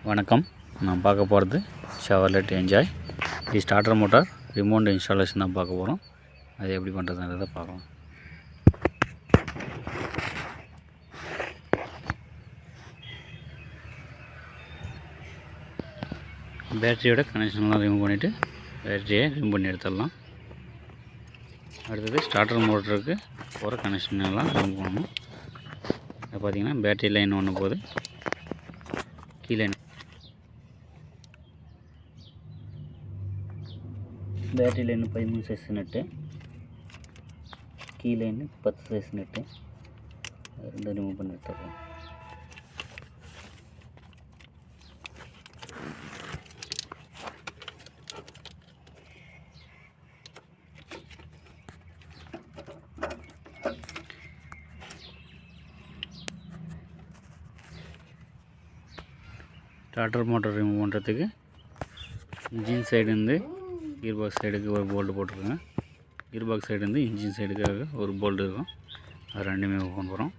வணக்கம். நான் பார்க்க போகிறது ஷெவர்லெட் என்ஜாய். இது ஸ்டார்டர் மோட்டார் ரிமோட் இன்ஸ்டாலேஷன் தான் பார்க்க போகிறோம். அது எப்படி பண்ணுறதுன்றதை பார்க்கலாம். பேட்டரியோட கனெக்ஷன்லாம் ரிமூவ் பண்ணிவிட்டு பேட்டரியை ரிமூவ் பண்ணி எடுத்துடலாம். அடுத்தது ஸ்டார்டர் மோட்டருக்கு போகிற கனெக்ஷன் எல்லாம் ரிமூவ் பண்ணணும். அது பார்த்திங்கன்னா பேட்டரி லைன் ஒன்று போகுது, கீழே பேட்டரி லைன் 13 சைஸ் நெட்டு, கீ லைன் 10 சைஸ் நெட்டு, ரெண்டு ரிமூவ் பண்ணி எடுத்துக்கலாம். ஸ்டார்டர் மோட்டர் ரிமூவ் பண்ணுறதுக்கு இன்ஜின் சைடுலேருந்து கீர் பாக்ஸ் சைடுக்கு ஒரு போல்டு போட்டிருக்கேங்க. கீர் பாக்ஸ் சைடுலேருந்து இன்ஜின் சைடுக்காக ஒரு போல்டு இருக்கும். அது ரெண்டுமே ஓப்பன் பண்ணுறோம்.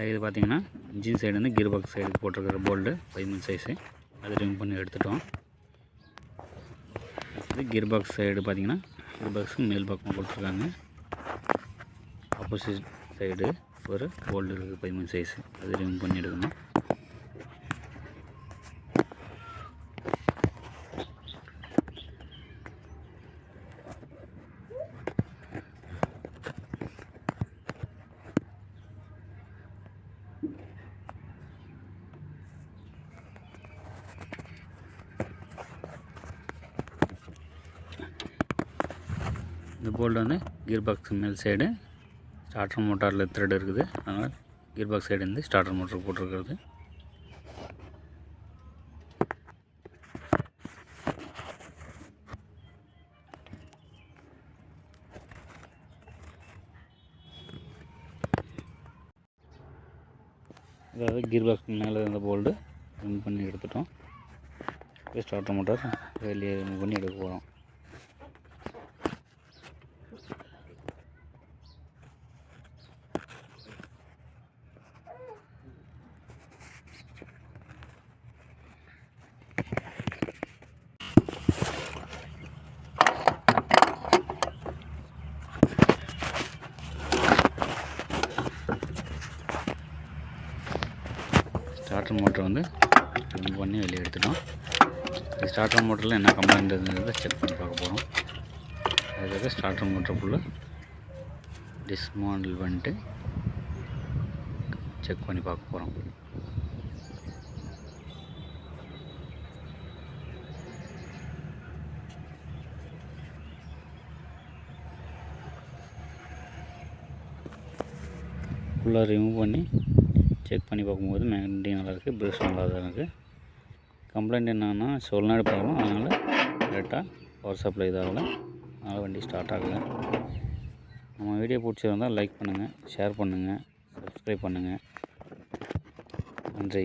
இது பார்த்திங்கன்னா இன்ஜின் சைடுலேருந்து கீர் பாக்ஸ் சைடுக்கு போட்டிருக்கிற போல்டு 13 சைஸு, அது ரிமூவ் பண்ணி எடுத்துட்டோம். இது கீர் பாக்ஸ் சைடு பார்த்திங்கன்னா கீர் பாக்ஸுக்கு மேல் பக்கம் போட்டிருக்காங்க. ஆப்போசிட் சைடு ஒரு போல்டு இருக்குது 13 சைஸு, அது ரிமூவ் பண்ணி எடுக்கணும். இந்த போல்டு வந்து கீர் பாக்ஸ் மேல் சைடு ஸ்டார்டர் மோட்டாரில் த்ரெட் இருக்குது. அதனால் கீர் பாக்ஸ் சைடு வந்து ஸ்டார்டர் மோட்டர் போட்டிருக்கிறது. அதாவது கீர் பாக்ஸ் மேலே இருந்த போல்டு ரிமூவ் பண்ணி எடுத்துட்டோம். ஸ்டார்டர் மோட்டார் வெளியே ரிமூவ் பண்ணி எடுக்க போகிறோம். ஸ்டார்டர் மோட்டர் வந்து ரிமூவ் பண்ணி வெளியே எடுத்துட்டோம். ஸ்டார்டர் மோட்டரில் என்ன கம்ப்ளைண்ட் இருந்ததை செக் பண்ணி பார்க்க போகிறோம். அதுக்காக ஸ்டார்டர் மோட்டர் ஃபுல்லாக டிஸ்மாண்டில் பண்ணிட்டு செக் பண்ணி பார்க்க போகிறோம். ஃபுல்லாக ரிமூவ் பண்ணி செக் பண்ணி பார்க்கும்போது மேக்னெட்டிக் நல்லாயிருக்கு, ப்ரஷ் நல்லா தான் இருக்குது. கம்ப்ளைண்ட் என்னன்னா சொல்நாடு ப்ராப்ளம், அதனால் கரெக்டாக பவர் சப்ளை இதாகலை, அதனால் வண்டி ஸ்டார்ட் ஆகலை. நம்ம வீடியோ பிடிச்சிருந்தால் லைக் பண்ணுங்கள், ஷேர் பண்ணுங்கள், சப்ஸ்கிரைப் பண்ணுங்கள். நன்றி.